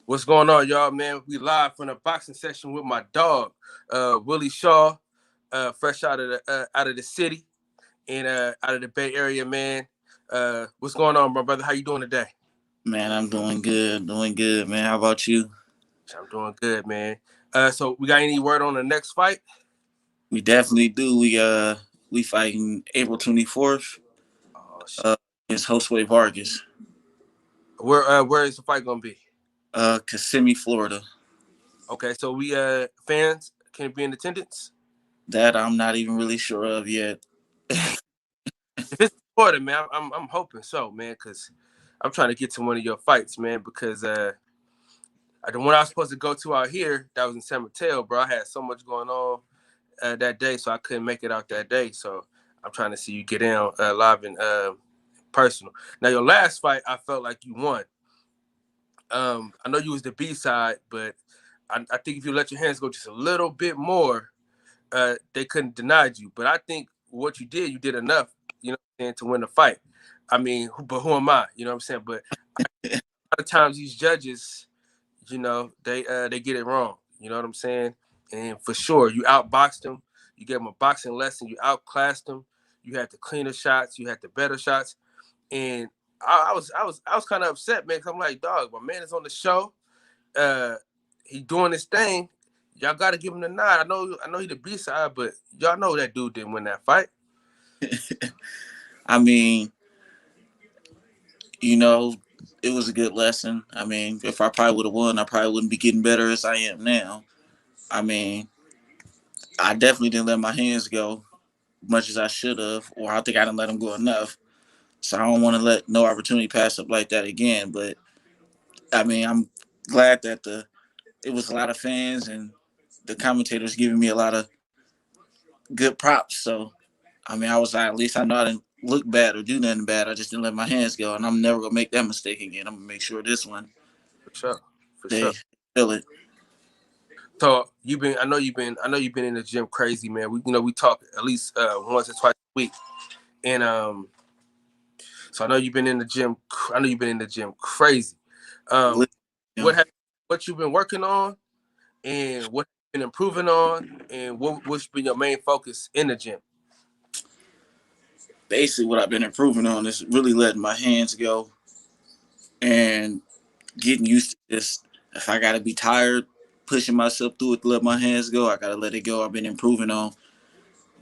What's going on, y'all, man? We live from the boxing session with my dog, Willie Shaw, fresh out of the city and out of the Bay Area, man. What's going on, my brother? How you doing today? Man, I'm doing good, man. How about you? I'm doing good, man. So we got any word on the next fight? We definitely do. We fighting April 24th Oh shit. uh against Josue Vargas. Where is the fight gonna be? Kissimmee, Florida. Okay, so we fans can be in attendance. That I'm not even really sure of yet. If it's important, man, I'm hoping so, man, because I'm trying to get to one of your fights, man, because the one I was supposed to go to out here, that was in San Mateo, bro. I had so much going on that day, so I couldn't make it out that day. So I'm trying to see you get in live and personal. Now, your last fight, I felt like you won. I know you was the B side, but I think if you let your hands go just a little bit more, they couldn't deny you. But I think what you did enough, to win the fight. I mean, but who am I? You know what I'm saying? But a lot of times these judges, they get it wrong. You know what I'm saying? And for sure, you outboxed them. You gave them a boxing lesson. You outclassed them. You had the cleaner shots. You had the better shots. And I was kind of upset, man. Cause I'm like, dog, my man is on the show. He doing his thing. Y'all got to give him the nod. I know he the B side, but y'all know that dude didn't win that fight. I mean, you know, it was a good lesson. I mean, if I probably would have won, I probably wouldn't be getting better as I am now. I mean, I definitely didn't let my hands go much as I should have, or I think I didn't let them go enough. So I don't want to let no opportunity pass up like that again. But I mean, I'm glad that it was a lot of fans and the commentators giving me a lot of good props. So I mean, I was like, at least I know I didn't look bad or do nothing bad. I just didn't let my hands go, and I'm never gonna make that mistake again. I'm gonna make sure this one For sure. For they sure. feel it. So I know you've been in the gym crazy, man. We talk at least once or twice a week, and so I know you've been in the gym. I know you've been in the gym crazy. Um, You what know, have what you've been working on, and what you've been improving on, and what's been your main focus in the gym? basically, what I've been improving on is really letting my hands go and getting used to this. If I gotta be tired, pushing myself through it to let my hands go, I gotta let it go. I've been improving on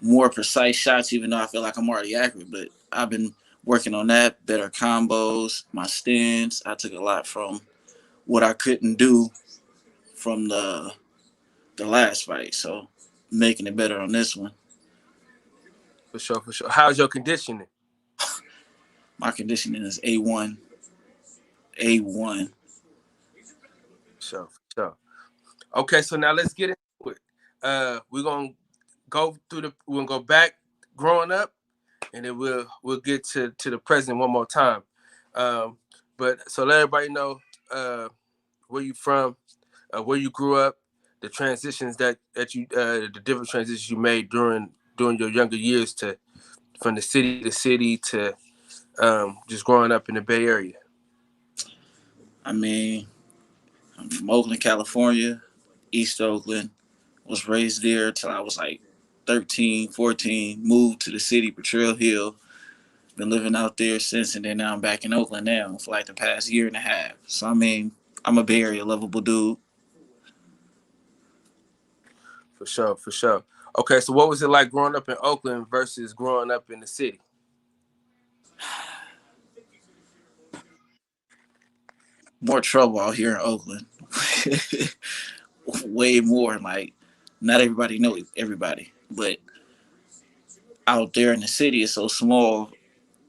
more precise shots, even though I feel like I'm already accurate. But I've been working on that, better combos, my stance. I took a lot from what I couldn't do from the last fight, so making it better on this one. For sure, for sure. How's your conditioning? My conditioning is A1, A1. For sure, for sure. Okay, so now let's get into it. We're gonna we're gonna go back growing up, and then we'll get to the present one more time. Um, but so let everybody know where you from, where you grew up, the transitions that you the different transitions you made during your younger years to from the city to city to just growing up in the Bay Area. I mean, I'm from Oakland, California, East Oakland. Was raised there till I was like 13, 14. Moved to the city, Potrero Hill. Been living out there since, and then now I'm back in Oakland now for like the past year and a half. So I mean, I'm a Bay Area lovable dude. For sure, for sure. Okay, so what was it like growing up in Oakland versus growing up in the city? More trouble out here in Oakland. Way more. Like, not everybody know everybody, but out there in the city, it's so small.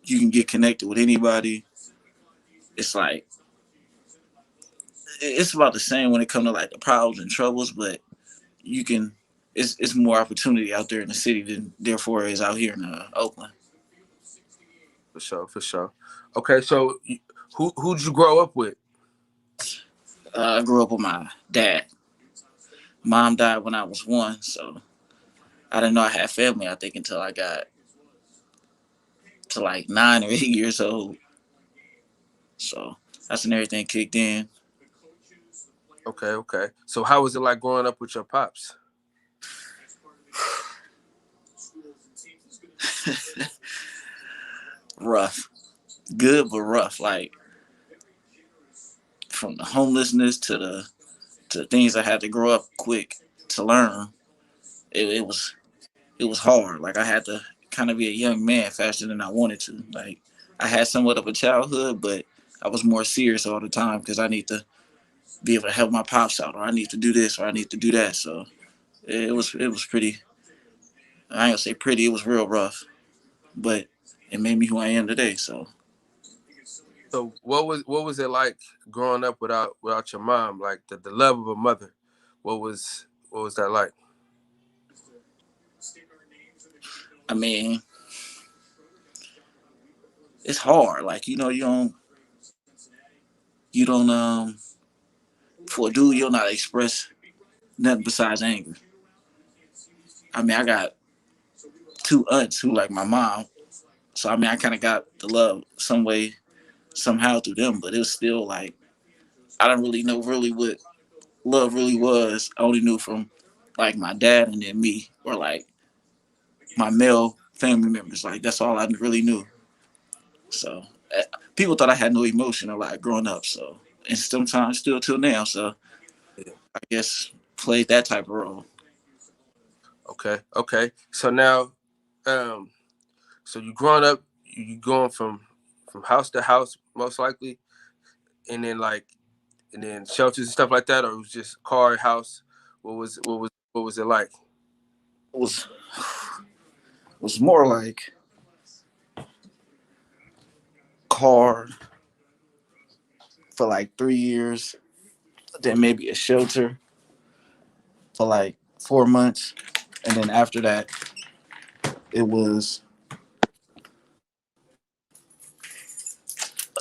You can get connected with anybody. It's like it's about the same when it comes to like the problems and troubles, but you can. It's more opportunity out there in the city than therefore is out here in Oakland. For sure, for sure. Okay, so who'd you grow up with? I grew up with my dad. Mom died when I was one, so I didn't know I had family. I think until I got to like 9 or 8 years old. So that's when everything kicked in. Okay, okay. So how was it like growing up with your pops? Rough, good but rough. Like from the homelessness to the things I had to grow up quick to learn. It was hard. Like I had to kind of be a young man faster than I wanted to. Like I had somewhat of a childhood, but I was more serious all the time because I need to be able to help my pops out, or I need to do this, or I need to do that. So it was pretty. I ain't gonna say pretty. It was real rough, but it made me who I am today. So So what was it like growing up without your mom? Like the love of a mother. What was that like? I mean, it's hard. Like you don't for a dude you'll not express nothing besides anger. I mean, I got two aunts who like my mom, so I mean, I kind of got the love some way somehow through them, but it was still like I don't really know really what love really was. I only knew from like my dad and then me, or like my male family members. Like that's all I really knew. So people thought I had no emotion a lot growing up. So and sometimes still till now. So Yeah. I guess played that type of role. Okay, okay. So now, um, so you growing up, you going from house to house, most likely, and then like, and then shelters and stuff like that, or it was just car, house. What was it like? It was more like car for like 3 years, then maybe a shelter for like 4 months, and then after that it was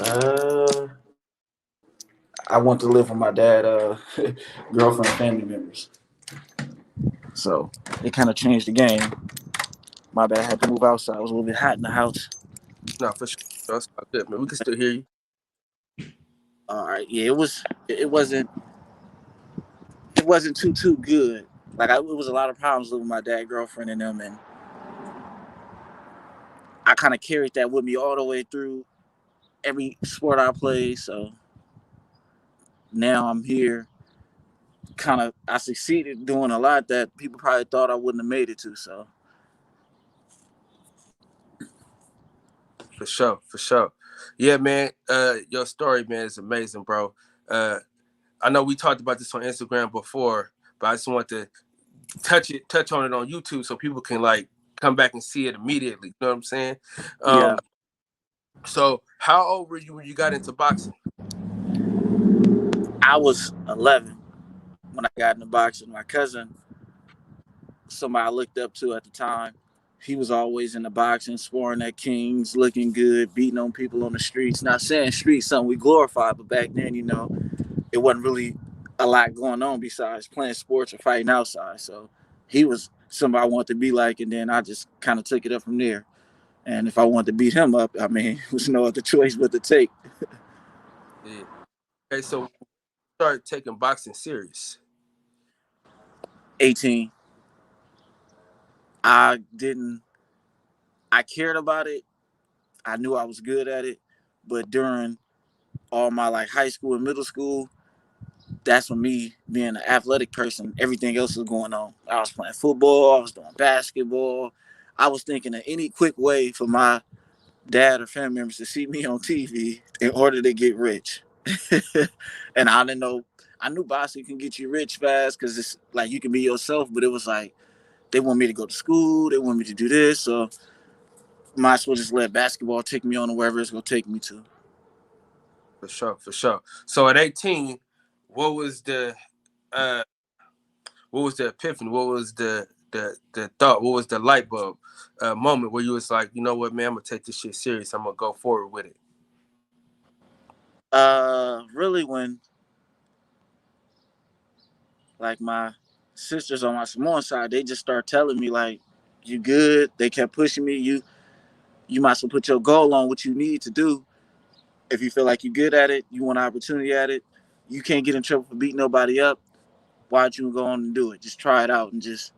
uh I went to live with my dad, girlfriend, and family members. So it kind of changed the game. My dad had to move outside. It was a little bit hot in the house. No, for sure. That's all good, man. We can still hear you. All right, yeah, it wasn't too good. Like it was a lot of problems living with my dad, girlfriend, and them, and I kind of carried that with me all the way through every sport I played. So now I'm here. Kind of, I succeeded doing a lot that people probably thought I wouldn't have made it to. So For sure, for sure. Yeah, man. Your story, man, is amazing, bro. Uh, I know we talked about this on Instagram before, but I just want to touch on it on YouTube so people can like come back and see it immediately. You know what I'm saying? yeah, Um, so how old were you when you got into boxing? I was 11 when I got into boxing. My cousin, somebody I looked up to at the time, he was always in the boxing, sparring at Kings, looking good, beating on people on the streets. Not saying streets something we glorify, but back then, it wasn't really a lot going on besides playing sports or fighting outside. So he was somebody I wanted to be like, and then I just kind of took it up from there. And if I wanted to beat him up, I mean, there was no other choice but to take. Yeah. Okay, so started taking boxing serious. 18. I didn't. I cared about it. I knew I was good at it, but during all my like high school and middle school, that's when me being an athletic person, everything else was going on. I was playing football, I was doing basketball. I was thinking of any quick way for my dad or family members to see me on TV in order to get rich. And I didn't know. I knew boxing can get you rich fast because it's like you can be yourself, but it was like they want me to go to school, they want me to do this, so might as well just let basketball take me on to wherever it's gonna take me to. For sure, for sure. So at 18, what was the uh what was the epiphany? What was the thought? What was the light bulb moment where you was like, you know what, man, I'm gonna take this shit serious. I'm gonna go forward with it. Really, when like my sisters on my Samoan side, they just start telling me like, "You good?" They kept pushing me. You might as well put your goal on what you need to do. If you feel like you're good at it, you want an opportunity at it. You can't get in trouble for beating nobody up. Why don't you go on and do it? Just try it out and just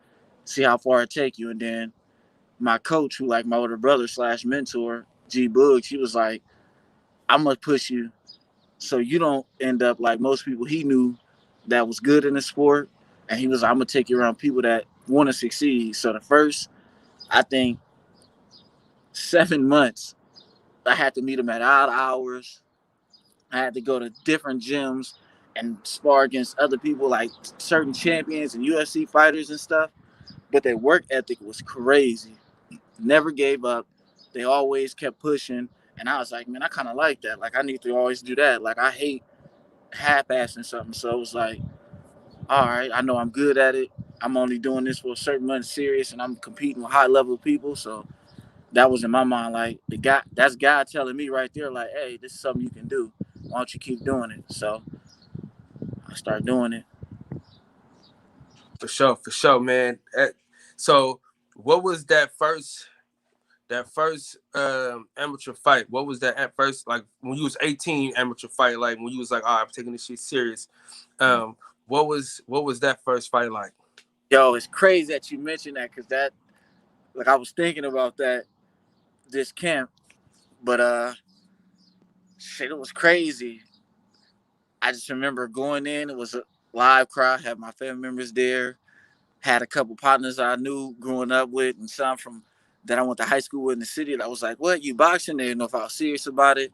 see how far it take you. And then my coach, who like my older brother slash mentor, G Boogs, he was like, I'm gonna push you so you don't end up like most people he knew that was good in the sport. And he was like, I'm gonna take you around people that want to succeed. So the first, I think, 7 months, I had to meet him at odd hours. I had to go to different gyms and spar against other people like certain champions and UFC fighters and stuff. But their work ethic was crazy. Never gave up. They always kept pushing. And I was like, man, I kind of like that. Like, I need to always do that. Like, I hate half-assing something. So it was like, all right, I know I'm good at it. I'm only doing this for a certain amount of serious, and I'm competing with high-level people. So that was in my mind, like, that's God telling me right there, like, hey, this is something you can do. Why don't you keep doing it? So I started doing it. For sure, man. So, what was that first amateur fight? What was that at first, like when you was 18 amateur fight, like when you was like, all right, I'm taking this shit serious. What was that first fight like? Yo, it's crazy that you mentioned that because that, like, I was thinking about that this camp, but shit, it was crazy. I just remember going in. It was a live crowd. Had my family members there. Had a couple partners I knew growing up with, and some from that I went to high school with in the city. That was like, "What, you boxing?" They didn't know if I was serious about it.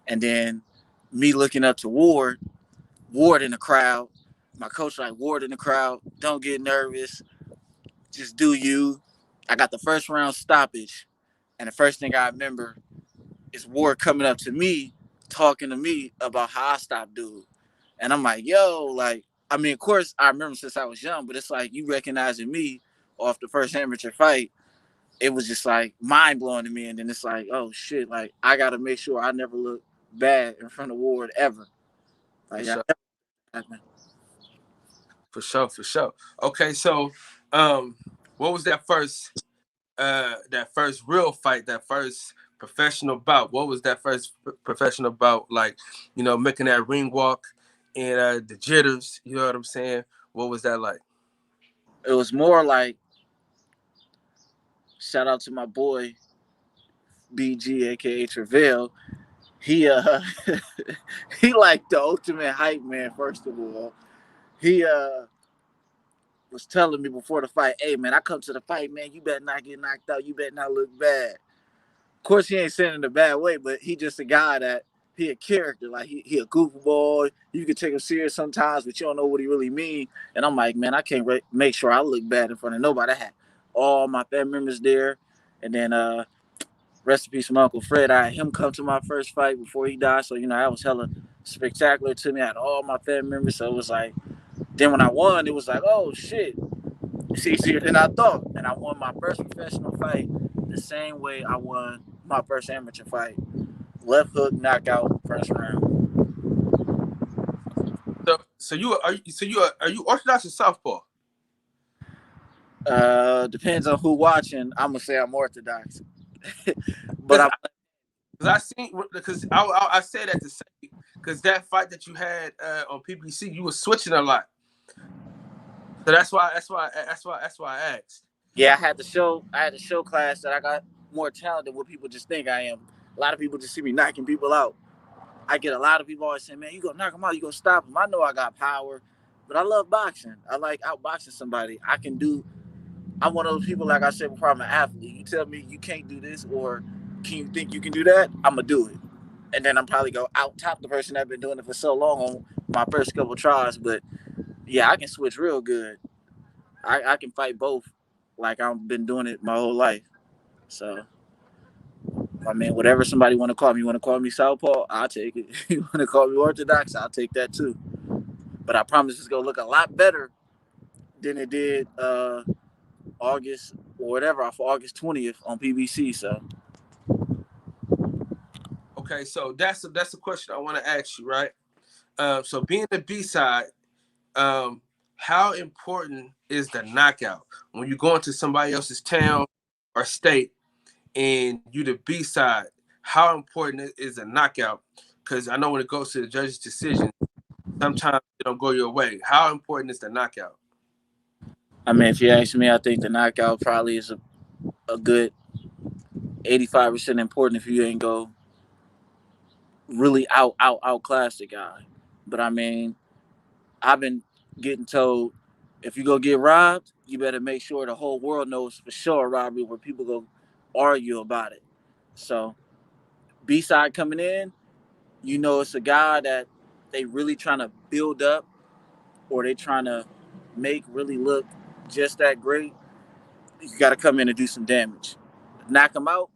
And then me looking up to Ward in the crowd. My coach like, Ward in the crowd. Don't get nervous. Just do you. I got the first round stoppage, and the first thing I remember is Ward coming up to me, talking to me about how I stopped dude. And I'm like, yo, like, I mean, of course, I remember since I was young, but it's like you recognizing me off the first amateur fight. It was just like mind blowing to me. And then it's like, oh shit, like I got to make sure I never look bad in front of Ward ever. For Like, sure, for sure. Okay, so um, what was that first real fight, that first professional bout? What was that first professional bout like? Making that ring walk and the jitters. You know what I'm saying? What was that like? it was more like shout out to my boy BG, aka Travail. He he like the ultimate hype man. First of all, he was telling me before the fight, hey man, I come to the fight, man, you better not get knocked out. You better not look bad. Of course, he ain't saying it in a bad way, but he just a guy that he a character. Like he a goofball. You can take him serious sometimes, but you don't know what he really mean. And I'm like, man, I can't make sure I look bad in front of nobody. I had all my family members there, and then rest in peace from Uncle Fred. I had him come to my first fight before he died, so that was hella spectacular to me. I had all my family members, so it was like. Then when I won, it was like, oh shit, it's easier than I thought. And I won my first professional fight the same way I won my first amateur fight. Left hook knockout first round. So you Orthodox or Southpaw? Depends on who watching. I'm gonna say I'm orthodox, but Because I'm I seen because I say that to say because that fight that you had on PPC, you were switching a lot. So that's why I asked. yeah. I had to show class that I got more talent than what people just think I am. A lot of people just see me knocking people out. I get a lot of people always saying, man, you gonna knock them out, you gonna stop them. I know I got power, but I love boxing. I like outboxing somebody. I'm one of those people, like I said before, I'm an athlete. You tell me you can't do this or can you think you can do that? I'm gonna do it. And then I'm probably go out top the person that's been doing it for so long on my first couple tries. But yeah, I can switch real good. I can fight both like I've been doing it my whole life. So I mean, whatever somebody want to call me, you want to call me Southpaw, I'll take it. You want to call me Orthodox, I'll take that too. But I promise it's gonna look a lot better than it did August or whatever for August 20th on PBC. So Okay, so that's the question I want to ask you, right? So being the B side, how important is the knockout when you go into somebody else's town or state and you the B side? How important is a knockout? Because I know when it goes to the judge's decision, sometimes it don't go your way. How important is the knockout? I mean, if you ask me, I think the knockout probably is a good 85% important if you ain't go really outclass the guy. But I mean, I've been getting told if you go get robbed, you better make sure the whole world knows for sure a robbery where people go argue about it. So B side coming in, you know it's a guy that they really trying to build up or they trying to make really look just that great. You got to come in and do some damage, knock him out,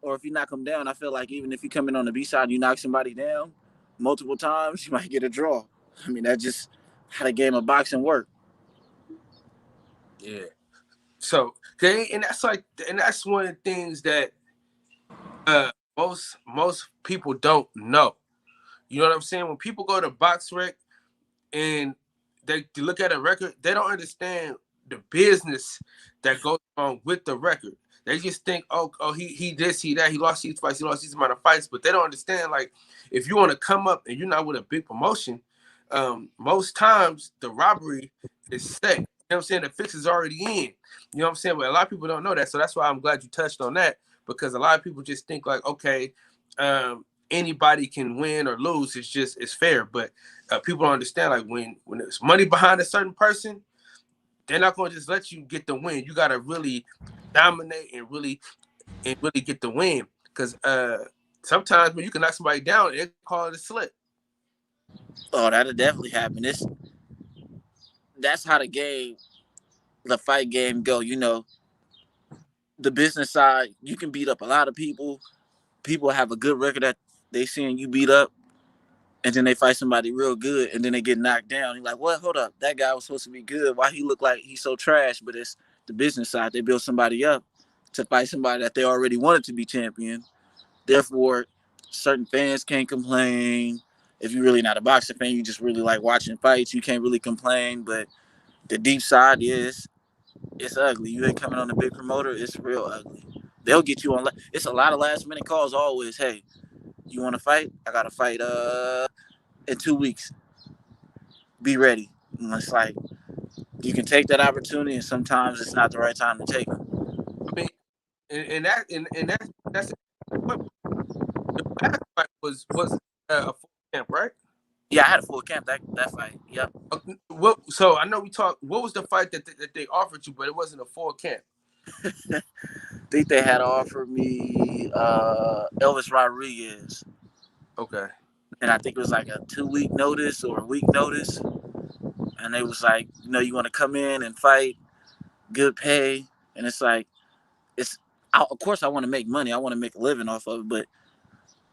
or if you knock him down, I feel like even if you come in on the B side and you knock somebody down multiple times, you might get a draw. I mean, that's just how the game of boxing work. Yeah. So, okay, and that's like, and that's one of the things that most people don't know. You know what I'm saying? When people go to box rec and they look at a record, they don't understand the business that goes on with the record. They just think, oh, he this, he that, he lost these fights, he lost these amount of fights, but they don't understand. Like, if you want to come up and you're not with a big promotion, most times the robbery is set. You know what I'm saying? The fix is already in. You know what I'm saying? But a lot of people don't know that, so that's why I'm glad you touched on that, because a lot of people just think like, okay, anybody can win or lose. It's fair, but people don't understand, like, when there's money behind a certain person, they're not going to just let you get the win. You got to really dominate and really get the win, because sometimes when you can knock somebody down, they call it a slip. Oh, that'll definitely happen. That's how the fight game go. You know, the business side, you can beat up a lot of people. People have a good record that they seeing you beat up, and then they fight somebody real good, and then they get knocked down. You're like, what? Hold up, that guy was supposed to be good. Why he look like he's so trash? But it's the business side. They build somebody up to fight somebody that they already wanted to be champion. Therefore, certain fans can't complain. If you're really not a boxing fan, you just really like watching fights. You can't really complain. But the deep side is it's ugly. You ain't coming on a big promoter, it's real ugly. They'll get you on. It's a lot of last minute calls. Always, hey, you want to fight? I got to fight in 2 weeks. Be ready. And it's like you can take that opportunity, and sometimes it's not the right time to take it. I mean, that's what the last fight was a full camp, right? Yeah, I had a full camp that fight. Yep. So I know we talked. What was the fight that they offered you, but it wasn't a full camp? I think they had offered me Elvis Rodriguez. Okay. And I think it was like a 2 week notice or a week notice. And they was like, you want to come in and fight, good pay. And it's like, of course I want to make money. I want to make a living off of it, but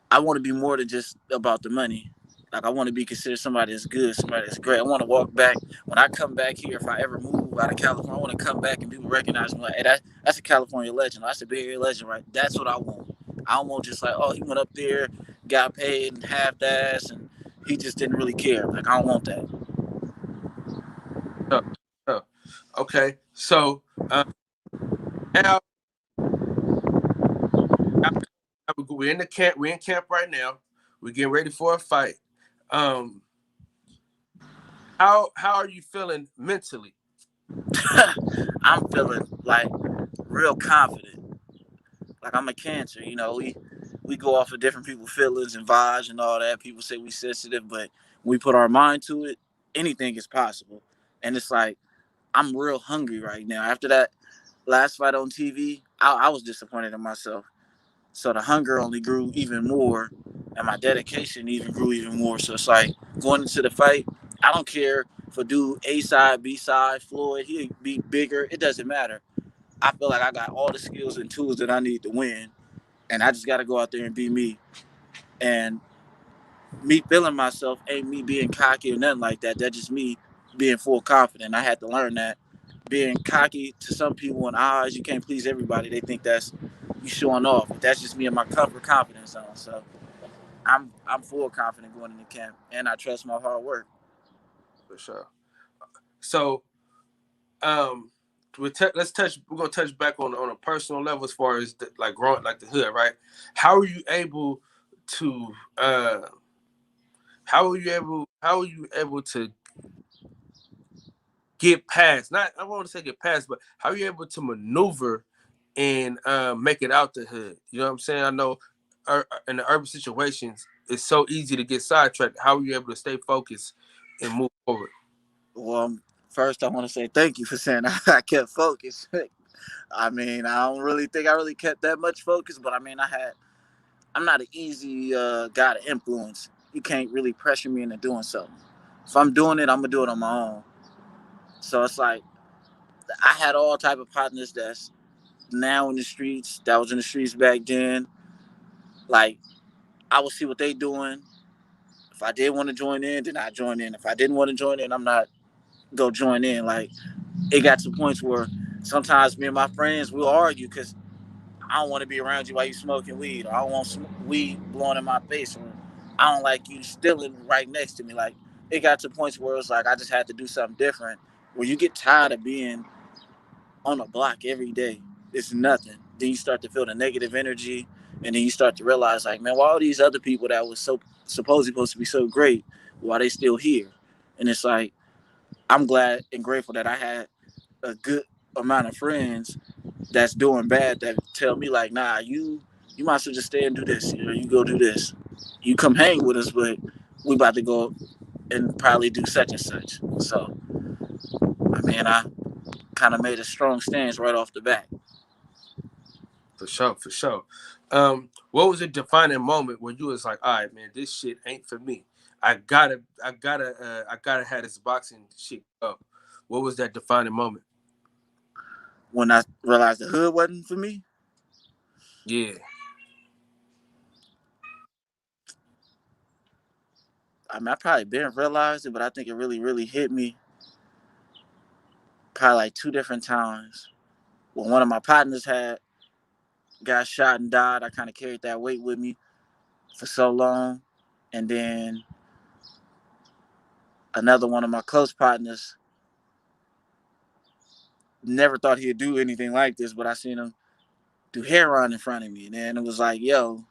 I want to be more than just about the money. Like, I want to be considered somebody that's good, somebody that's great. I want to walk back. When I come back here, if I ever move out of California, I want to come back and people recognize me like, hey, that's a California legend. That's a Bay Area legend, right? That's what I want. I don't want just like, oh, he went up there, got paid and half-assed, and he just didn't really care. Like, I don't want that. So, so, okay. So now we're in the camp. We're in camp right now. We're getting ready for a fight. Um, how are you feeling mentally? I'm feeling like real confident. Like I'm a Cancer, we go off of different people's feelings and vibes and all that. People say we sensitive, but when we put our mind to it, anything is possible. And it's like I'm real hungry right now. After that last fight on TV, I was disappointed in myself. So the hunger only grew even more, and my dedication even grew even more. So it's like going into the fight, I don't care if a dude A side, B side, Floyd, he'd be bigger. It doesn't matter. I feel like I got all the skills and tools that I need to win, and I just got to go out there and be me. And me feeling myself ain't me being cocky or nothing like that. That's just me being full confident. I had to learn that. Being cocky to some people in eyes, you can't please everybody. They think that's you showing off. But that's just me in my comfort confidence zone. So I'm full confident going into camp, and I trust my hard work. For sure. So let's touch. We're gonna touch back on a personal level as far as like growing like the hood, right? How are you able to? How were you able how are you able to get past? Not I want to say get past, but how are you able to maneuver and make it out the hood? You know what I'm saying? I know in the urban situations, it's so easy to get sidetracked. How are you able to stay focused and move forward? Well, first I want to say thank you for saying I kept focused. I mean, I don't really think I really kept that much focus, but I mean, I'm not an easy guy to influence. You can't really pressure me into doing something. If I'm doing it, I'm gonna do it on my own. So it's like I had all type of partners that's now in the streets, that was in the streets back then. Like I would see what they doing. If I did want to join in, then I join in. If I didn't want to join in, I'm not go join in. Like it got to points where sometimes me and my friends will argue because I don't want to be around you while you smoking weed, or I don't want weed blowing in my face, or I don't like you stealing right next to me. Like it got to points where it's like I just had to do something different. Where you get tired of being on a block every day, it's nothing. Then you start to feel the negative energy, and then you start to realize, like, man, why all these other people that was so supposed to be so great, why they still here? And it's like I'm glad and grateful that I had a good amount of friends that's doing bad that tell me like, nah, you might as well just stay and do this. You know, you go do this. You come hang with us, but we about to go and probably do such and such. So, I mean, I kind of made a strong stance right off the bat. For sure, for sure. What was a defining moment where you was like, all right, man, this shit ain't for me. I gotta have this boxing shit go. What was that defining moment? When I realized the hood wasn't for me, Yeah, I mean, I probably didn't realize it, but I think it really, really hit me probably like two different times. When one of my partners had got shot and died, I kind of carried that weight with me for so long. And then another one of my close partners never thought he'd do anything like this, but I seen him do heroin in front of me. And then it was like, yo,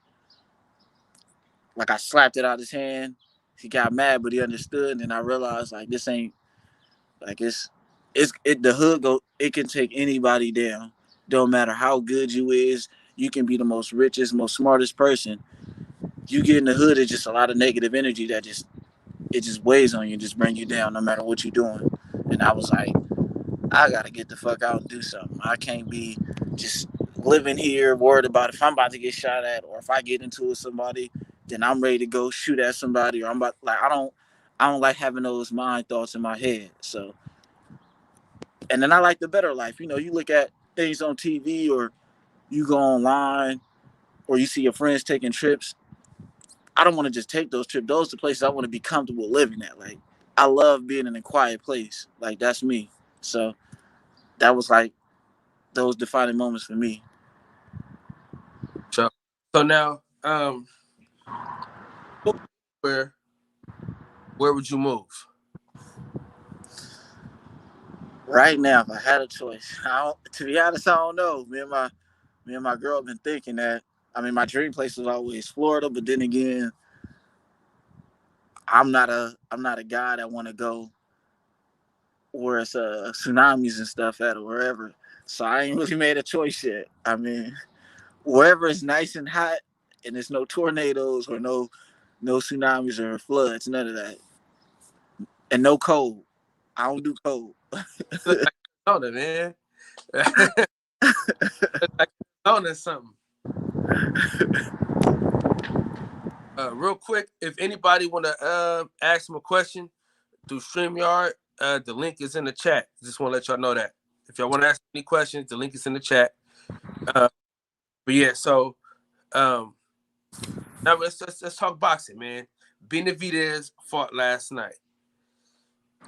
like I slapped it out his hand. He got mad, but he understood. And then I realized like this ain't like the hood go it can take anybody down. Don't matter how good you is, you can be the most richest, most smartest person. You get in the hood, it's just a lot of negative energy that just weighs on you, just bring you down no matter what you're doing. And I was like, I gotta get the fuck out and do something. I can't be just living here worried about if I'm about to get shot at or if I get into it with somebody, then I'm ready to go shoot at somebody or I'm about like I don't like having those mind thoughts in my head. So and then I like the better life. You know, you look at things on TV or you go online or you see your friends taking trips. I don't want to just take those trips. Those are the places I want to be comfortable living at. Like I love being in a quiet place. Like that's me. So that was like those defining moments for me. sure. So now, where where would you move? Right now, if I had a choice, to be honest, I don't know. Me and my girl have been thinking that. I mean, my dream place was always Florida, but then again, I'm not a guy that want to go where it's tsunamis and stuff at or wherever. So I ain't really made a choice yet. I mean, wherever it's nice and hot and there's no tornadoes or no tsunamis or floods, none of that, and no cold. I don't do cold. Look like Arizona, man. Look like Arizona or something. Real quick, if anybody want to ask him a question through StreamYard, the link is in the chat. Just want to let y'all know that. If y'all want to ask any questions, the link is in the chat. Uh, but yeah, so um, now let's talk boxing, man. Benavidez fought last night.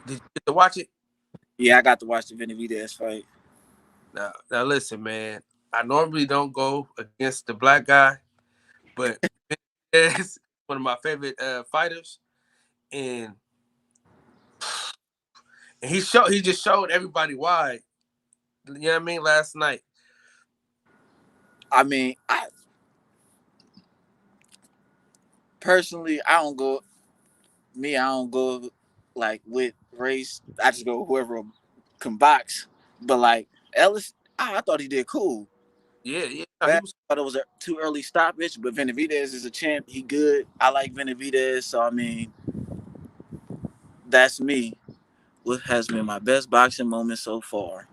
Did you get to watch it? Yeah, I got to watch the Benavidez fight. Now listen, man. I normally don't go against the black guy, but Benavidez one of my favorite fighters, and he just showed everybody why. You know what I mean? Last night. I mean, personally, I don't go. Me, I don't go like with race. I just go whoever can box. But like Ellis, I thought he did cool. Yeah, yeah. No, he Bad. was. I thought it was a too early stoppage, but Benavidez is a champ. He good. I like Benavidez, so I mean, that's me. What has been my best boxing moment so far?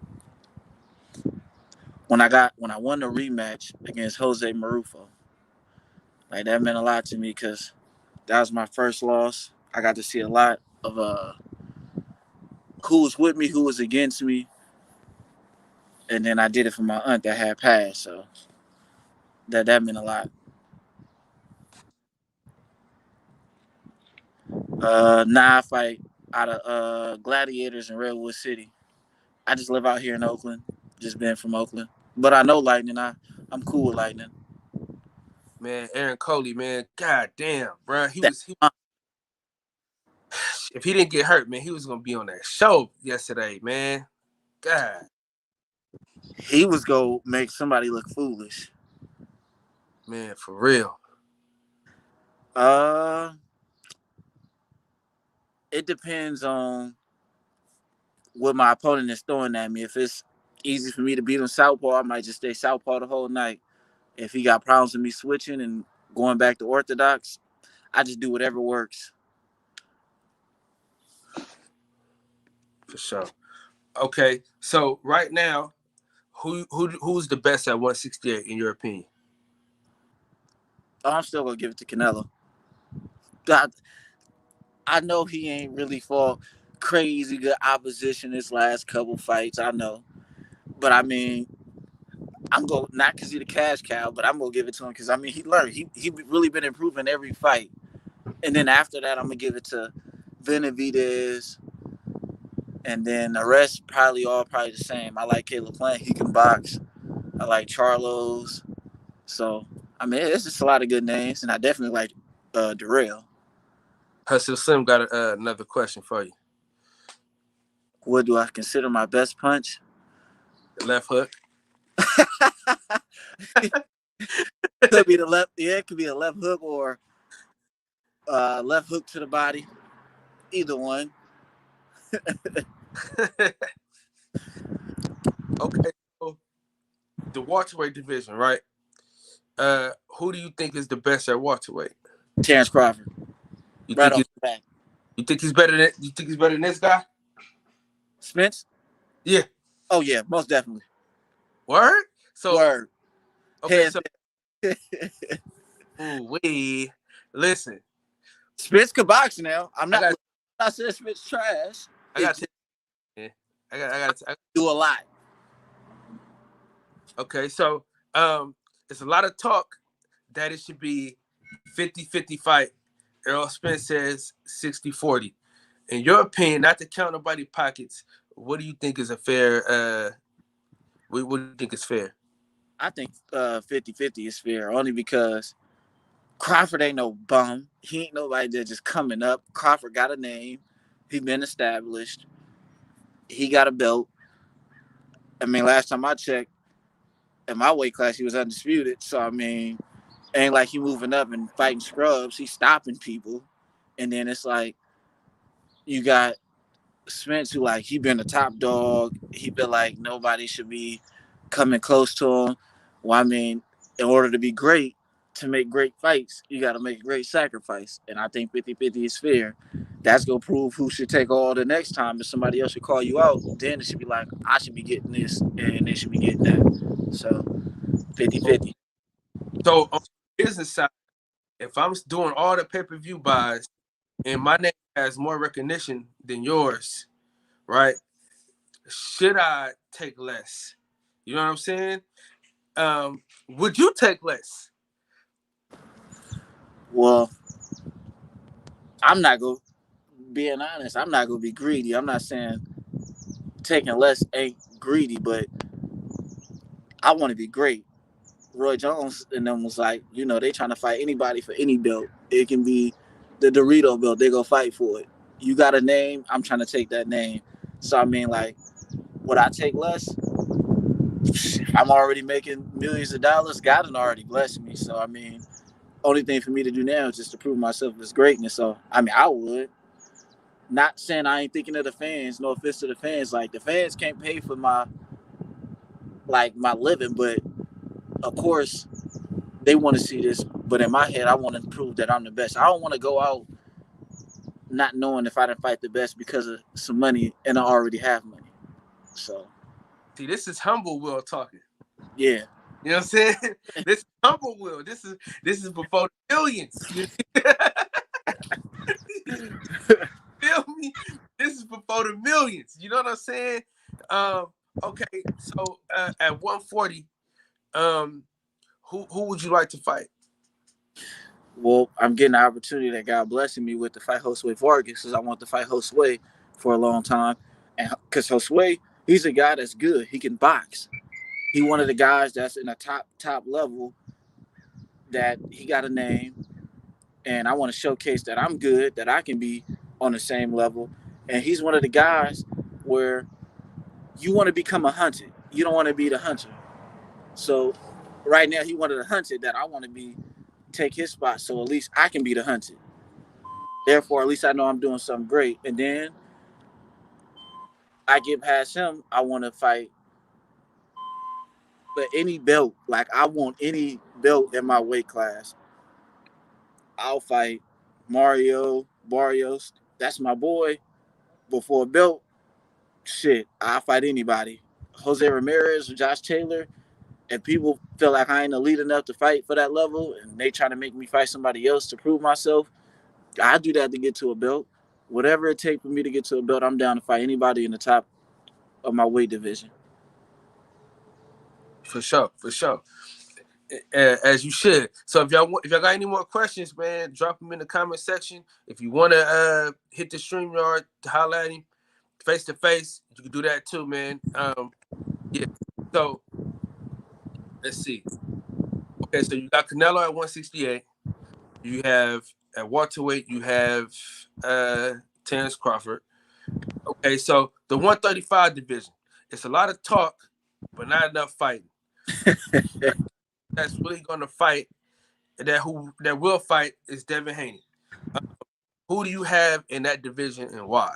When I won the rematch against Jose Marufo. Like that meant a lot to me because that was my first loss. I got to see a lot of who was with me, who was against me, and then I did it for my aunt that had passed. So that meant a lot. Now I fight out of Gladiators in Redwood City. I just live out here in Oakland. Just been from Oakland, but I know Lightning. I'm cool with Lightning. Man, Aaron Coley, man. God damn, bro. That If he didn't get hurt, man, he was gonna be on that show yesterday, man. God, he was gonna make somebody look foolish. man, for real. Uh, it depends on what my opponent is throwing at me. If it's easy for me to beat him southpaw, I might just stay southpaw the whole night. If he got problems with me switching and going back to orthodox, I just do whatever works. For sure. Okay, so right now, who's the best at 168 in your opinion? Oh, I'm still gonna give it to Canelo. I, I know he ain't really fought crazy good opposition his last couple fights. I know, but I mean, I'm going not because he's the cash cow, but I'm gonna give it to him because I mean he learned. He really been improving every fight, and then after that, I'm gonna give it to Benavidez, and then the rest probably the same. I like Caleb Plant. He can box. I like Charlos. So I mean, it's just a lot of good names, and I definitely like Darrell. Hustle Slim got another question for you. What do I consider my best punch? The left hook. Could be the left. Yeah, it could be a left hook or left hook to the body. Either one. Okay, so the welterweight division, right? Who do you think is the best at welterweight? Terrence Crawford. You Right think off he's the bat. you think he's better than this guy? Spence? Yeah. Oh yeah, most definitely. Word. So Word. okay, Hands so we listen. Spence could box now. I got I said Spence trash. I got to yeah. I got Do a lot. okay, so there's a lot of talk that it should be 50-50 fight. Errol Spence says 60-40. In your opinion, not to count nobody pockets, what do you think is a fair what do you think is fair? I think 50-50 is fair only because Crawford ain't no bum. He ain't nobody that's just coming up. Crawford got a name. He been established. He got a belt. I mean, last time I checked, in my weight class, he was undisputed. So I mean, ain't like he moving up and fighting scrubs. He's stopping people. And then it's like you got Spence, who like he been a top dog. He been like nobody should be coming close to him. Well, I mean, in order to be great, to make great fights, you got to make a great sacrifice. And I think 50-50 is fair. That's going to prove who should take all the next time. If somebody else should call you out, then it should be like, I should be getting this and they should be getting that. So 50-50. So on the business side, if I'm doing all the pay-per-view buys and my name has more recognition than yours, right? Should I take less? You know what I'm saying? Would you take less? Well, I'm not going to, being honest, I'm not going to be greedy. I'm not saying taking less ain't greedy, but I want to be great. Roy Jones and them was like, they trying to fight anybody for any belt. It can be the Dorito belt. They go fight for it. You got a name. I'm trying to take that name. So I mean, like, would I take less? I'm already making millions of dollars. God done already blessed me. So I mean, only thing for me to do now is just to prove myself as greatness. So I mean, I would. Not saying I ain't thinking of the fans. No offense to the fans. Like the fans can't pay for my living, but of course they want to see this. But in my head, I want to prove that I'm the best. I don't want to go out not knowing if I didn't fight the best because of some money and I already have money. So See, this is humble Will talking. yeah. You know what I'm saying? This is humble Will. This is before the millions. You feel me? This is before the millions. You know what I'm saying? Okay, so at 140, who would you like to fight? Well, I'm getting the opportunity that God blessing me with to fight Josue Vargas because I want to fight Josue for a long time. And because Josue, he's a guy that's good. He can box. He one of the guys that's in a top level that he got a name. And I want to showcase that I'm good, that I can be on the same level. And he's one of the guys where you want to become a hunted. You don't want to be the hunter. So right now he wanted a hunted that I want to be take his spot. So at least I can be the hunted. Therefore, at least I know I'm doing something great. And then I get past him, I want to fight but any belt. Like I want any belt in my weight class. I'll fight Mario, Barrios. That's my boy. Before a belt, shit, I'll fight anybody. Jose Ramirez, Josh Taylor, and people feel like I ain't elite enough to fight for that level, and they try to make me fight somebody else to prove myself. I do that to get to a belt. Whatever it takes for me to get to a belt, I'm down to fight anybody in the top of my weight division. For sure, for sure. As you should. So if y'all got any more questions, man, drop them in the comment section. If you want to hit the StreamYard to holler at him face to face, you can do that too, man. Yeah. So let's see. Okay, so you got Canelo at 168. You have at welterweight, you have Terrence Crawford. Okay, so the 135 division. It's a lot of talk, but not enough fighting. That's really going to fight. That will fight is Devin Haney. Who do you have in that division and why?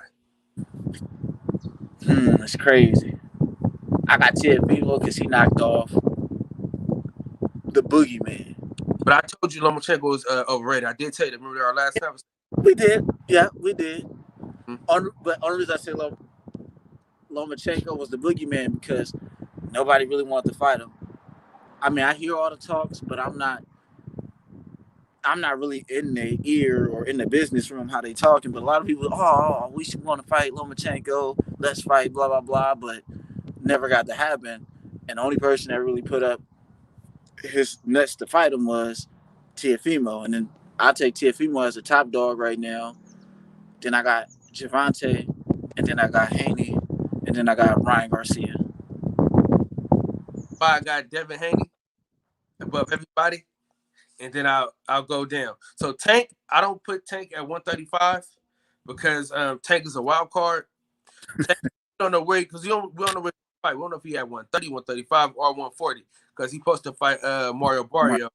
It's crazy. I got Teofimo because he knocked off the boogeyman. But I told you Lomachenko was overrated. I did tell you that. Remember our last episode? We did. Yeah, we did. But only reason I say Lomachenko was the boogeyman because nobody really wanted to fight him. I mean, I hear all the talks, but I'm not really in the ear or in the business room how they talking. But a lot of people, we should want to fight Lomachenko. Let's fight, blah blah blah. But never got to happen. And the only person that really put up his nuts to fight him was Teofimo. And then I take Teofimo as a top dog right now. Then I got Javante, and then I got Haney, and then I got Ryan Garcia. I got Devin Haney above everybody, and then I'll go down. So Tank, I don't put Tank at 135 because Tank is a wild card. Tank, we don't know where because we don't know where to fight. We don't know if he had 130, 135, or 140 because he's supposed to fight Mario Barrio.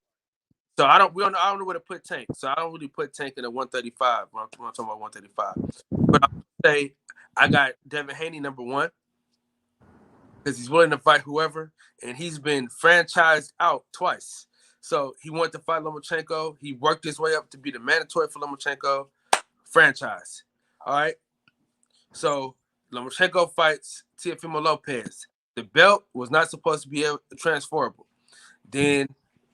So I don't know where to put Tank. So I don't really put Tank in a 135 when I'm talking about 135. But I would say I got Devin Haney number one because he's willing to fight whoever, and he's been franchised out twice. So he wanted to fight Lomachenko. He worked his way up to be the mandatory for Lomachenko franchise. All right. So Lomachenko fights Teofimo Lopez. The belt was not supposed to be transferable. Then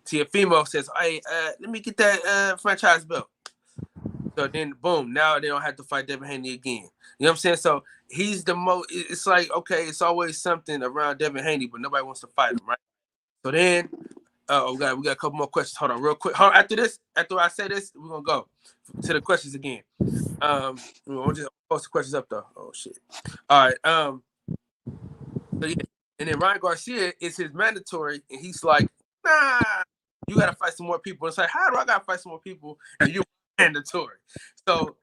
Teofimo says, "Hey, let me get that franchise belt." So then, boom, now they don't have to fight Devin Haney again. You know what I'm saying? So he's the most. It's like, okay, it's always something around Devin Haney, but nobody wants to fight him, right? So then, we got a couple more questions. Hold on, real quick. After I say this, we're gonna go to the questions again. We'll just post the questions up though. Oh shit. All right. So yeah. And then Ryan Garcia is his mandatory, and he's like, nah, you gotta fight some more people. It's like, how do I gotta fight some more people and you mandatory? So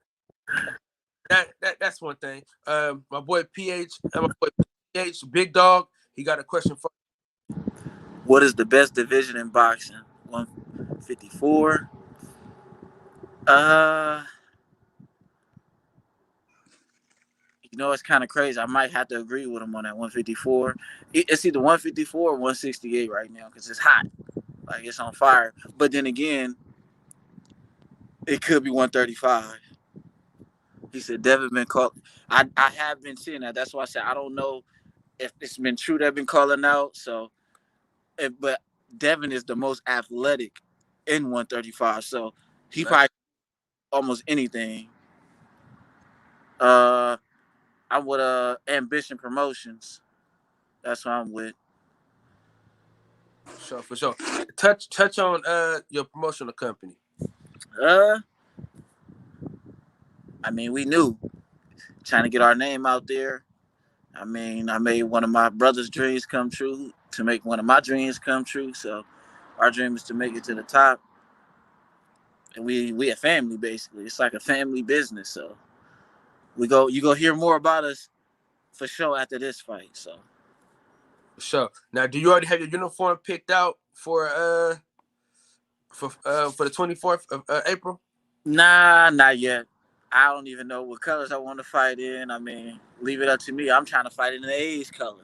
that's one thing. My boy PH, Big Dog, he got a question for What is the best division in boxing? 154, Uh, it's kind of crazy. I might have to agree with him on that 154. It's either 154 or 168 right now because it's hot, like it's on fire. But then again, it could be 135. He said Devin been called. I have been seeing that. That's why I said I don't know if it's been true that been calling out. So, but Devin is the most athletic in 135. So he Right. probably almost anything. Uh, I'm with Ambition Promotions. That's what I'm with. For sure. Touch on your promotional company. Uh, I mean, we knew trying to get our name out there. I mean, I made one of my brother's dreams come true to make one of my dreams come true. So our dream is to make it to the top. And we a family basically. It's like a family business. So you go hear more about us for sure after this fight. So For sure. Now, do you already have your uniform picked out for the 24th of April? nah, not yet. I don't even know what colors I want to fight in. I mean, leave it up to me. I'm trying to fight in the A's color.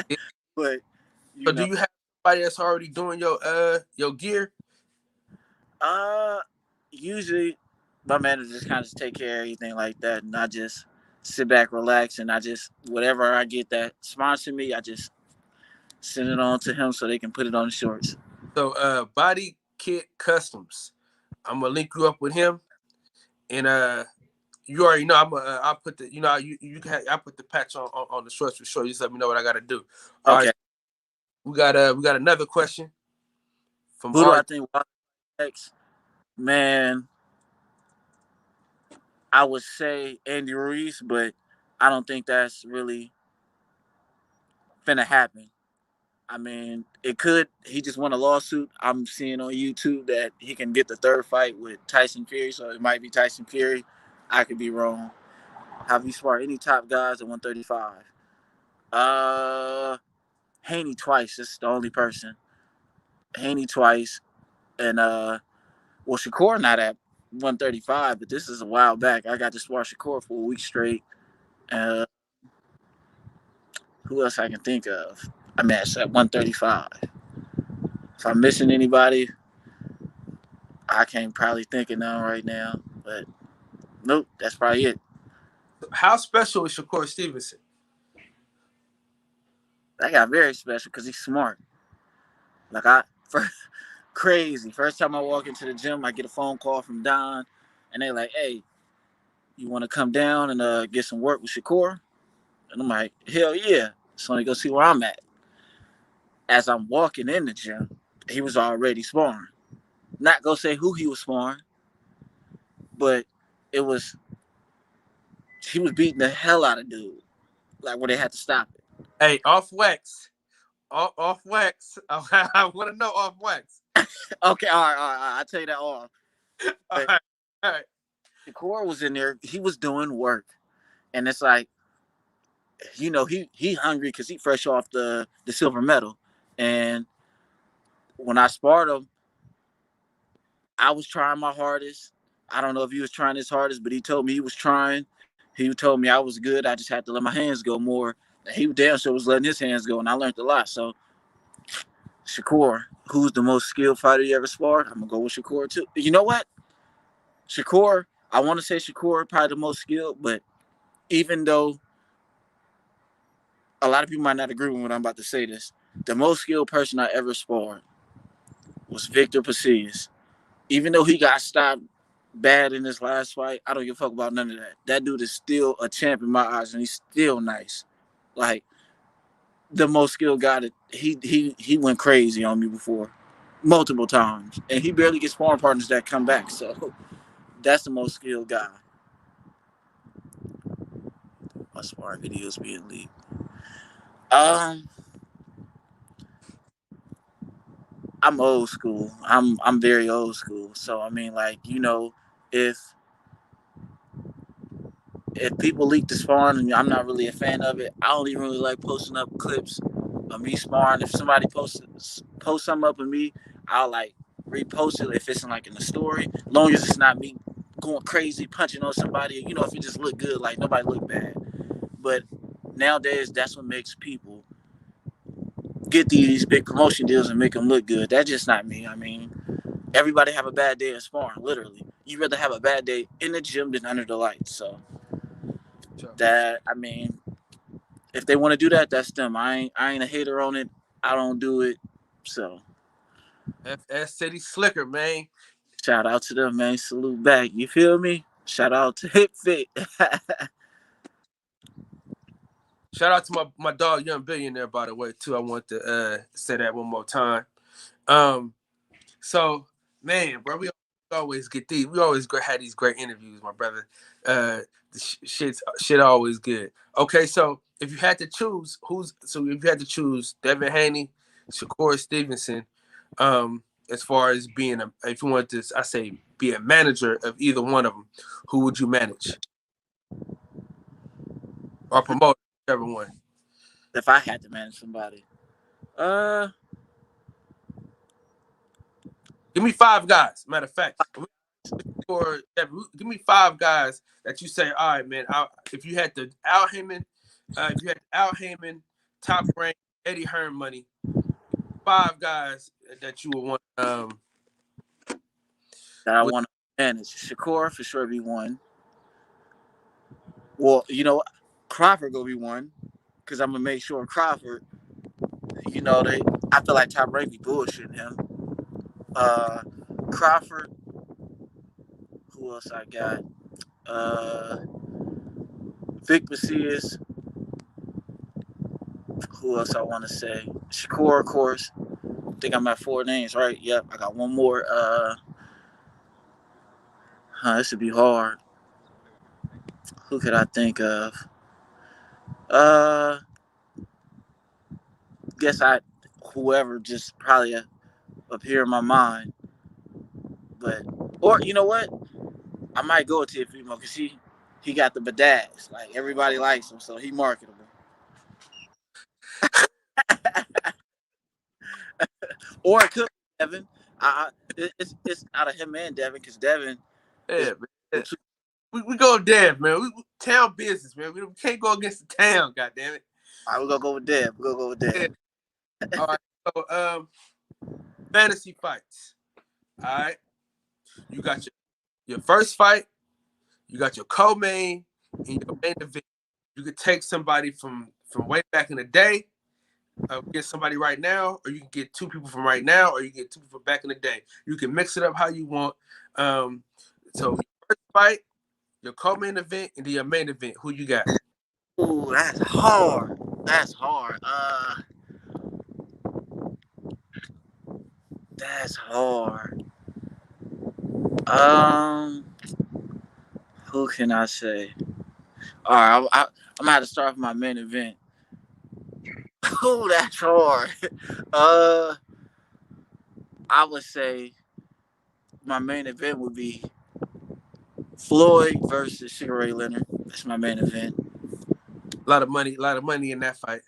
Yeah. But So you do know, you have somebody that's already doing your gear? uh, usually my manager just kind of take care of anything like that, and I just sit back, relax, and I just whatever I get that sponsor me, I just send it on to him so they can put it on the shorts. So Body Kit Customs. I'm gonna link you up with him, and you already know I'll put the I put the patch on the shorts for sure. You just let me know what I gotta do. All right, Okay, we got another question from who do I Art. think next? Man, I would say Andy Ruiz, but I don't think that's really finna happen. I mean, it could. He just won a lawsuit. I'm seeing on YouTube that he can get the third fight with Tyson Fury, so it might be Tyson Fury. I could be wrong. Have you sparred any top guys at 135? Uh, Haney twice. This is the only person. Haney twice, and well, Shakur not at 135, but this is a while back. I got to spar Shakur for a week straight. Uh, who else I can think of? I mean, it's at 135. If I'm missing anybody, I can't probably think of none right now. But nope, that's probably it. How special is Shakur Stevenson? That got very special because he's smart. Like crazy. First time I walk into the gym, I get a phone call from Don, and they like, "Hey, you want to come down and get some work with Shakur?" And I'm like, "Hell yeah!" So I go see where I'm at. As I'm walking in the gym, he was already sparring. Not go say who he was sparring, but it was he was beating the hell out of dude. Like where they had to stop it. Hey, off wax. Off wax. I want to know off wax. Okay, all right. I'll tell you that all. All But right. All right. Shakur was in there. He was doing work, and it's like, he hungry because he fresh off the silver medal. And when I sparred him, I was trying my hardest. I don't know if he was trying his hardest, but he told me he was trying. He told me I was good. I just had to let my hands go more. And he damn sure was letting his hands go, and I learned a lot. So Shakur, who's the most skilled fighter you ever sparred? I'm gonna go with Shakur too. You know what? Shakur, I want to say Shakur probably the most skilled, but even though a lot of people might not agree with what I'm about to say this, the most skilled person I ever sparred was Victor Pasillas. Even though he got stopped bad in his last fight, I don't give a fuck about none of that. That dude is still a champ in my eyes, and he's still nice. Like the most skilled guy that he went crazy on me before, multiple times, and he barely gets sparring partners that come back. So that's the most skilled guy. My sparring videos being leaked. Um, I'm old school. I'm very old school. So I mean, like if if people leak the sparring and I'm not really a fan of it, I don't even really like posting up clips of me sparring. If somebody post something up of me, I'll like repost it if it's in like in the story. Long as it's not me going crazy, punching on somebody. You know, if it just look good, like nobody look bad. But nowadays, that's what makes people get these big promotion deals and make them look good. That's just not me. I mean, everybody have a bad day in sparring. Literally, you rather have a bad day in the gym than under the lights. So Sure. that I mean, if they want to do that, that's them. I ain't a hater on it. I don't do it. So FS City Slicker, man. shout out to them, man. Salute back. You feel me? Shout out to Hip Fit. Shout out to my dog, Young Billionaire, by the way, too. I want to say that one more time. Um, so man, bro, we always get these. We always have these great interviews, my brother. The shit always good. Okay, so if you had to choose, if you had to choose Devin Haney, Shakur Stevenson, as far as being if you want to, I say, be a manager of either one of them, who would you manage or promote, whichever one? If I had to manage somebody, uh, Give me five guys. Matter of fact, give me five guys that you say, all right, man. If you had the Al Heyman, top rank Eddie Hearn money, five guys that you would want. that I want to manage. Shakur for sure be one. Well, you know, Crawford gonna be one because I'm gonna make sure Crawford. You know, I feel like Top Rank be bullshitting him. Uh, Crawford. Who else I got? Vic Macias. Who else I want to say? Shakur, of course. I think I'm at 4 names, right? Yep. I got one more. This should be hard. Who could I think of? Uh, guess whoever just probably appear in my mind. But or you know what? I might go to Tiafimo because he got the badass. Like everybody likes him, so he marketable. Or it could be Devin. It's out of him and Devin because Devin is Yeah, man. We go Dev, man. We town business, man. We can't go against the town. God damn it. all right, we're gonna go with Dev. We're gonna go with Yeah. Dev. All right. So fantasy fights. All right. You got your first fight. You got your co-main and your main event. You could take somebody from way back in the day, get somebody right now, or you can get two people from right now, or you get two people from back in the day. You can mix it up how you want. So your first fight, your co-main event, and then your main event. Who you got? Ooh, that's hard. That's hard. That's hard. Um, who can I say? All right, I'm gonna have to start with my main event. Oh, that's hard. Uh, I would say my main event would be Floyd versus Sugar Ray Leonard. That's my main event. A lot of money in that fight.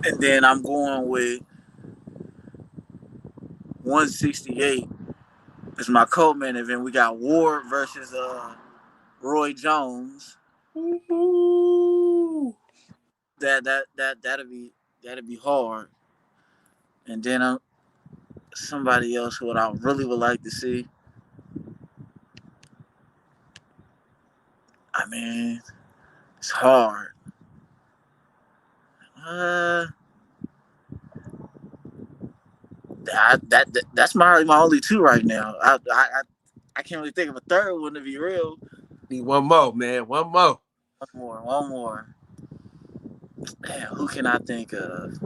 And then I'm going with 168 as my co-main event. We got Ward versus Roy Jones. Ooh. That'd be hard. And then somebody else who I really would like to see. I mean, it's hard. Uh, that's my only two right now. I can't really think of a third one to be real. Need one more, man. One more. One more. Man, who can I think of?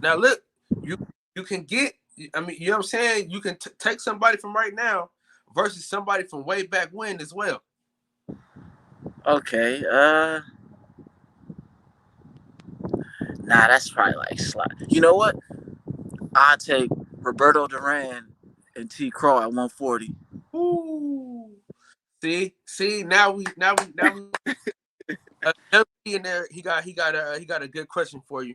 Now look, you can get. I mean, you know what I'm saying. You can take somebody from right now versus somebody from way back when as well. Okay. Nah, that's probably like slot. You know what? I take Roberto Duran and T. Crow at 140. Ooh. See. Now we. In there, he got a good question for you.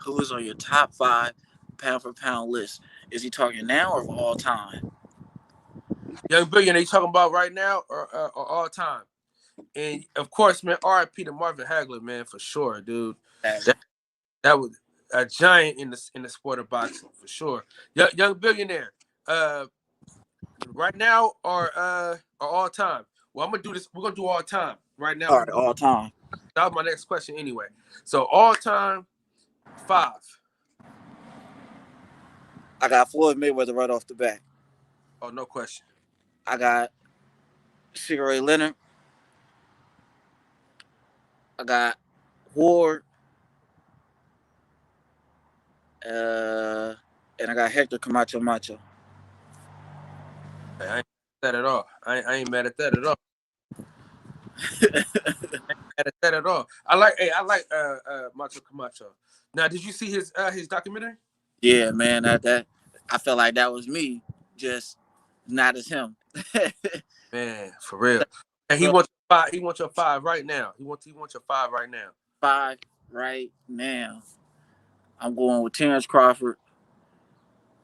Who is on your top 5 pound for pound list? Is he talking now or of all time? Young Billionaire, you talking about right now or all time? And of course, man, R.I.P. to Marvin Hagler, man, for sure, dude. That was a giant in the sport of boxing for sure. Young Billionaire, right now or all time? Well, I'm gonna do this. We're gonna do all time right now. All right, all time. That was my next question anyway. So all time 5. I got Floyd Mayweather right off the bat. Oh, no question. I got Sugar Ray Leonard. I got Ward. And I got Hector Camacho Macho. I ain't mad at that at all. I ain't mad at that at all. Mad at that at all. I like Macho Camacho. Now, did you see his documentary? Yeah, man, that I felt like that was me, just not as him. Man, for real. And he wants 5. He wants your 5 right now. He wants your 5 right now. 5 right now. I'm going with Terrence Crawford.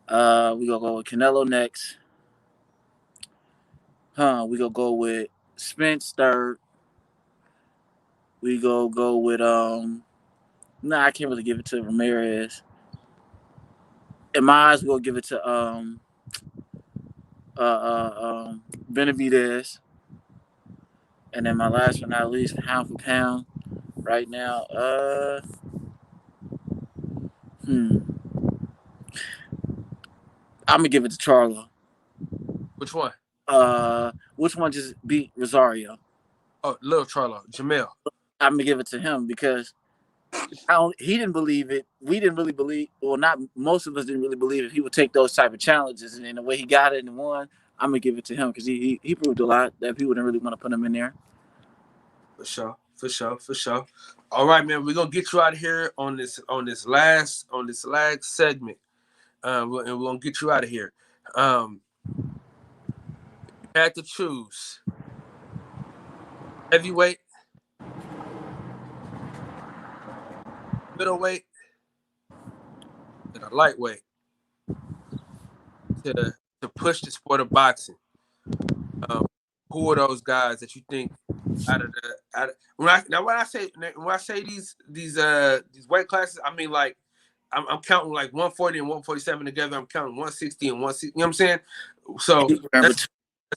We gonna go with Canelo next. We gonna go with Spence third. We go with I can't really give it to Ramirez. In my eyes, we'll give it to Benavidez. And then my last but not least, pound for pound, right now, I'm gonna give it to Charlo. Which one? Which one just beat Rosario? Oh, Lil Charlo, Jamel. I'm gonna give it to him because he didn't believe it. We didn't really believe. Well, not most of us didn't really believe it. He would take those type of challenges, and in the way he got it and won, I'm gonna give it to him because he proved a lot that people didn't really want to put him in there. For sure. All right, man. We're gonna get you out of here on this last segment. And we're gonna get you out of here. You had to choose heavyweight, middleweight, and a lightweight to push the sport of boxing. Who are those guys that you think when I say these weight classes, I mean like I'm counting like 140 and 147 together. I'm counting 160 and 160. You know what I'm saying? So that's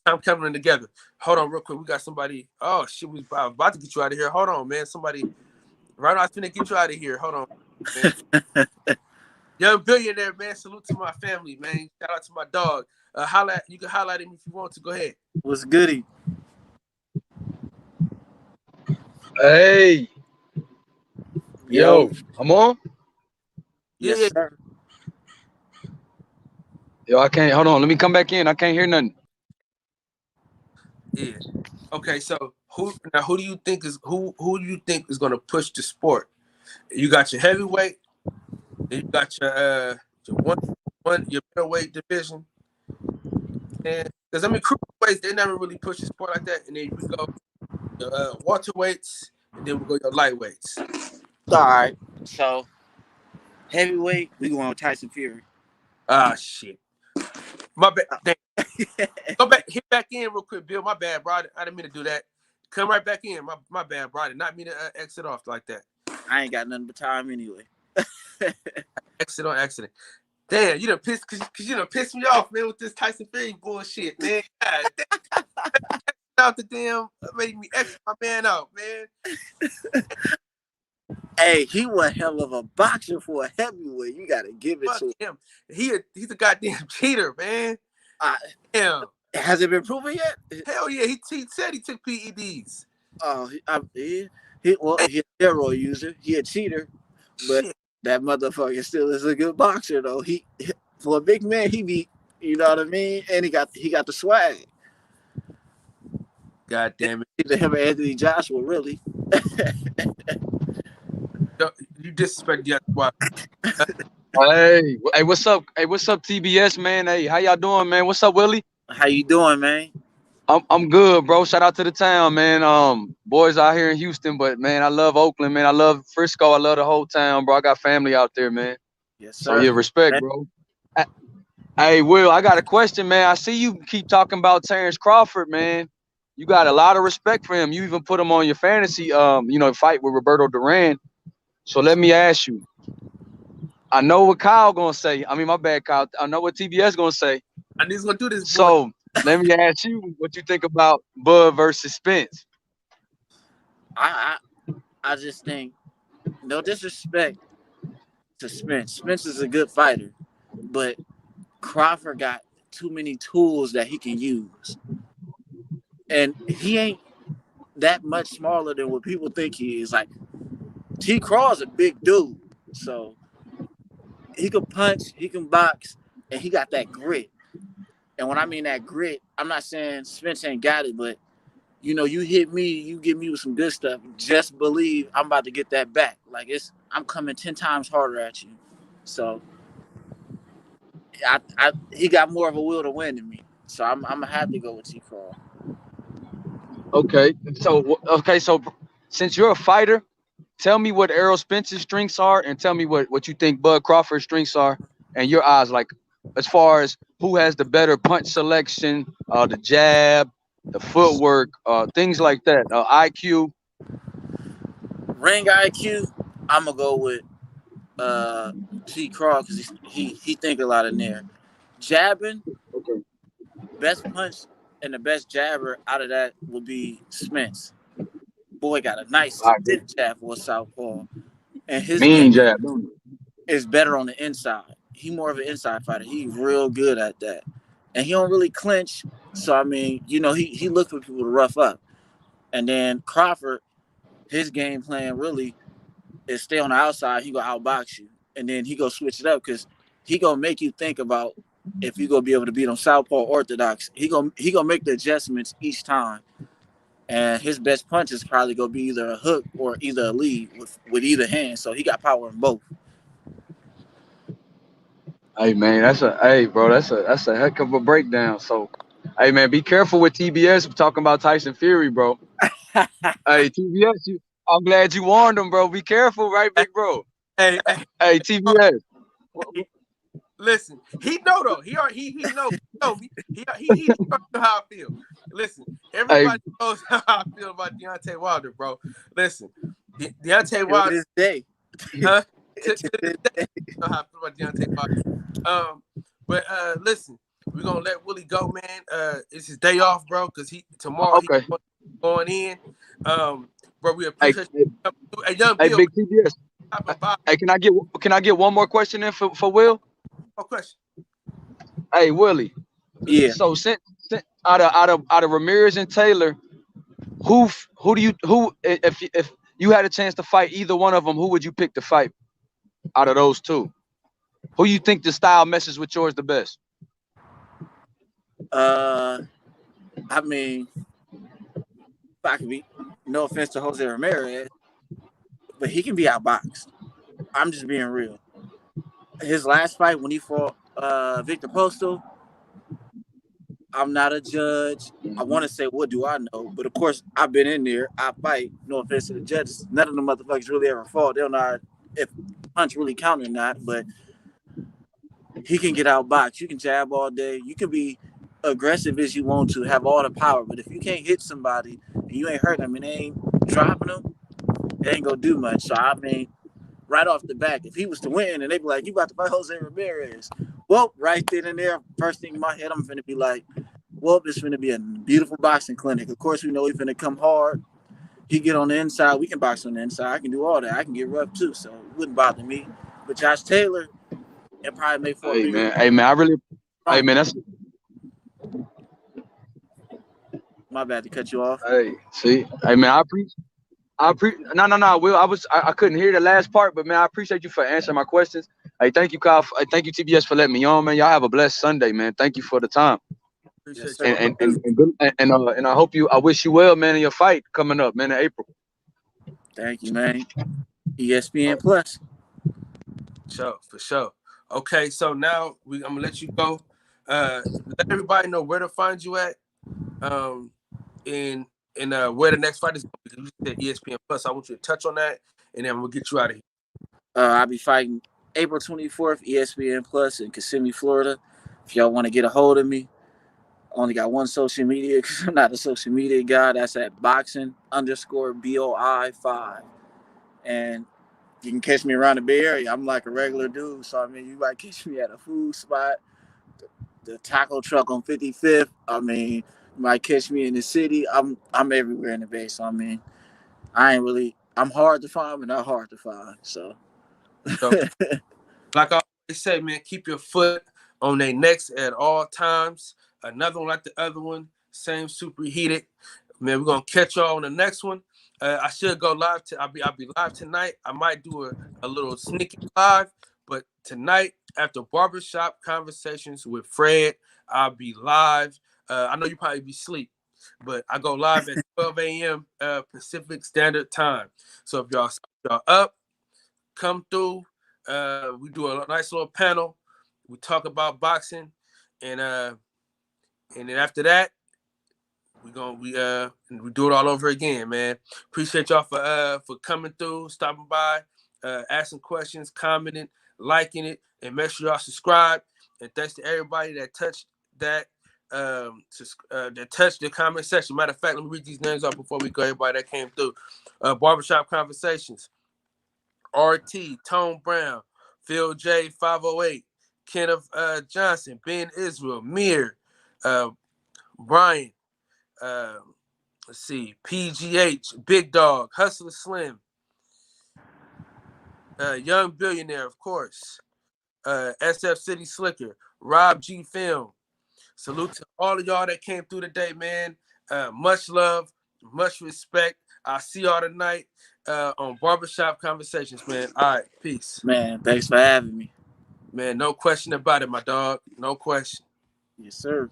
I'm counting them together. Hold on, real quick. We got somebody. Oh shit, we about to get you out of here. Hold on, man. Somebody right now, I was finna get you out of here. Hold on, man. Young Billionaire, man. Salute to my family, man. Shout out to my dog. You can highlight him if you want to. Go ahead. What's goody? Hey. Yo, I'm on? Yes, sir. Yo, I can't. Hold on. Let me come back in. I can't hear nothing. Yeah. Okay. So who do you think is gonna push the sport? You got your heavyweight, and you got your your middleweight division, and because I mean cruiserweights they never really push the sport like that, and then we go welterweights, and then we go your lightweights. All right. So heavyweight, we going with Tyson Fury. Ah shit. My bad. Go back, hit back in real quick, Bill. My bad, bro. I didn't mean to do that. Come right back in. My bad, bro. I did not mean to exit off like that. I ain't got nothing but time anyway. Exit on accident. Damn, you done pissed because you done pissed me off, man, with this Tyson Fury bullshit, man. God, out the damn making me exit my man out, man. Hey, he was hell of a boxer for a heavyweight. You gotta give it to him. He's a goddamn cheater, man. Damn. Has it been proven yet? Hell yeah, he said he took PEDs. Oh, he's a steroid user. He a cheater, but that motherfucker still is a good boxer though. He for a big man, he beat. You know what I mean? And he got the swag. God damn it! Either him or Anthony Joshua, really. You disrespect the other Hey, what's up? Hey, what's up, TBS, man? Hey, how y'all doing, man? What's up, Willie? How you doing, man? I'm good, bro. Shout out to the town, man. Boys out here in Houston, but man, I love Oakland, man. I love Frisco. I love the whole town, bro. I got family out there, man. Yes, So sir. yeah, respect, bro. Hey, Will, I got a question, man. I see you keep talking about Terrence Crawford, man. You got a lot of respect for him. You even put him on your fantasy, fight with Roberto Duran. So let me ask you. I know what Kyle gonna say. I mean, my bad, Kyle. I know what TBS gonna say. I need to do this, boy. So let me ask you what you think about Bud versus Spence. I I just think no disrespect to Spence. Spence is a good fighter, but Crawford got too many tools that he can use, and he ain't that much smaller than what people think he is. Like T. Craw's a big dude, so he can punch, he can box, and he got that grit. And when I mean that grit, I'm not saying Spence ain't got it, but you hit me, you give me some good stuff. Just believe I'm about to get that back. Like I'm coming 10 times harder at you. So he got more of a will to win than me. So I'm gonna have to go with T. Crawl. So since you're a fighter, tell me what Errol Spence's strengths are, and tell me what you think Bud Crawford's strengths are, and your eyes, like as far as who has the better punch selection, the jab, the footwork, things like that, IQ. Ring IQ, I'm gonna go with T. Crawl because he think a lot in there. Jabbing, Okay. best punch and the best jabber out of that would be Spence. Boy got a nice I agree. stiff jab for a southpaw, and his Mean game jab. Don't you? is better on the inside. He more of an inside fighter. He real good at that, and he don't really clinch. So I mean, he look for people to rough up, and then Crawford, his game plan really is stay on the outside. He gonna outbox you, and then he gonna switch it up because he gonna make you think about if you gonna be able to beat on southpaw orthodox. He gonna make the adjustments each time. And his best punch is probably gonna be either a hook or either a lead with either hand. So he got power in both. Hey man, bro, that's a heck of a breakdown. So, hey man, be careful with TBS talking about Tyson Fury, bro. Hey TBS, I'm glad you warned him, bro. Be careful, right, big bro? Hey, Hey TBS. listen. He know though. He know me. He know how I feel. Listen, Hey, everybody knows how I feel about Deontay Wilder, bro. Listen, Deontay To Wilder, this day. huh? To To this this day, day. you know how I feel about Deontay Wilder. But listen, we're gonna let Willie go, man. It's his day off, bro, because tomorrow he's okay. going in. Bro, we Hey, appreciate you. Hey, young hey, Bill, big TBS. stopping by. Hey, can I get one more question in for Will? No question. Hey, Willie. Yeah. So since out of Ramirez and Taylor, who if you had a chance to fight either one of them, who would you pick to fight out of those two? Who you think the style meshes with yours the best? I mean, if I could be no offense to Jose Ramirez, but he can be outboxed. I'm just being real. His last fight when he fought Victor Postal, I'm not a judge. I want to say, what do I know? But of course, I've been in there. I fight. No offense to the judges. None of the motherfuckers really ever fought. They don't know if punch really count or not. But he can get outboxed. You can jab all day. You can be aggressive as you want to, have all the power. But if you can't hit somebody and you ain't hurting them and they ain't dropping them, it ain't gonna do much. So I mean, right off the back, if he was to win and they be like, "You about to fight Jose Ramirez," well, right then and there, first thing in my head, I'm finna be like, "Well, this finna be a beautiful boxing clinic." Of course, we know he's finna come hard. He get on the inside. We can box on the inside. I can do all that. I can get rough too, so it wouldn't bother me. But Josh Taylor, it probably make for a Hey bigger. man, hey man, hey man, that's My bad to cut you off. hey. See, hey man, no. Will, I couldn't hear the last part, but man, I appreciate you for answering my questions. Hey, thank you, Kyle. Hey, thank you, TBS, for letting me on, man. Y'all have a blessed Sunday, man. Thank you for the time, Yes, Appreciate sir. you. and good, and I wish you well, man, in your fight coming up, man, in April. Thank you, man. ESPN Plus. For sure. Okay, so now I'm gonna let you go. Let everybody know where to find you at. in where the next fight is going to be. Because you said ESPN Plus. I want you to touch on that, and then we'll get you out of here. I'll be fighting April 24th, ESPN Plus in Kissimmee, Florida. If y'all want to get a hold of me, only got one social media because I'm not a social media guy. That's at boxing_BOI5. And you can catch me around the Bay Area. I'm like a regular dude. So, I mean, you might catch me at a food spot, the taco truck on 55th. I mean, you might catch me in the city. I'm everywhere in the Bay. So, I mean, I'm hard to find, but not hard to find. So, like I always say, man, keep your foot on their necks at all times. Another one like the other one, same superheated. Man, we're gonna catch y'all on the next one. I should go live. I'll be live tonight. I might do a little sneaky live, but tonight after barbershop conversations with Fred, I'll be live. I know you probably be asleep, but I go live at 12 a.m. Pacific Standard Time. So if y'all up, come through. We do a nice little panel. We talk about boxing, and then after that, we do it all over again, man. Appreciate y'all for coming through, stopping by, asking questions, commenting, liking it, and make sure y'all subscribe. And thanks to everybody that touched that touched the comment section. Matter of fact, let me read these names off before we go. Everybody that came through, Barbershop Conversations. RT, Tone Brown, Phil J, 508, Kenneth Johnson, Ben Israel, Mir, Brian, let's see, PGH, Big Dog, Hustler Slim, Young Billionaire, of course, SF City Slicker, Rob G Film. Salute to all of y'all that came through today, man. Much love, much respect. I'll see y'all tonight on Barbershop Conversations, man. All right, peace. Man, thanks for having me. Man, no question about it, my dog. No question. Yes, sir.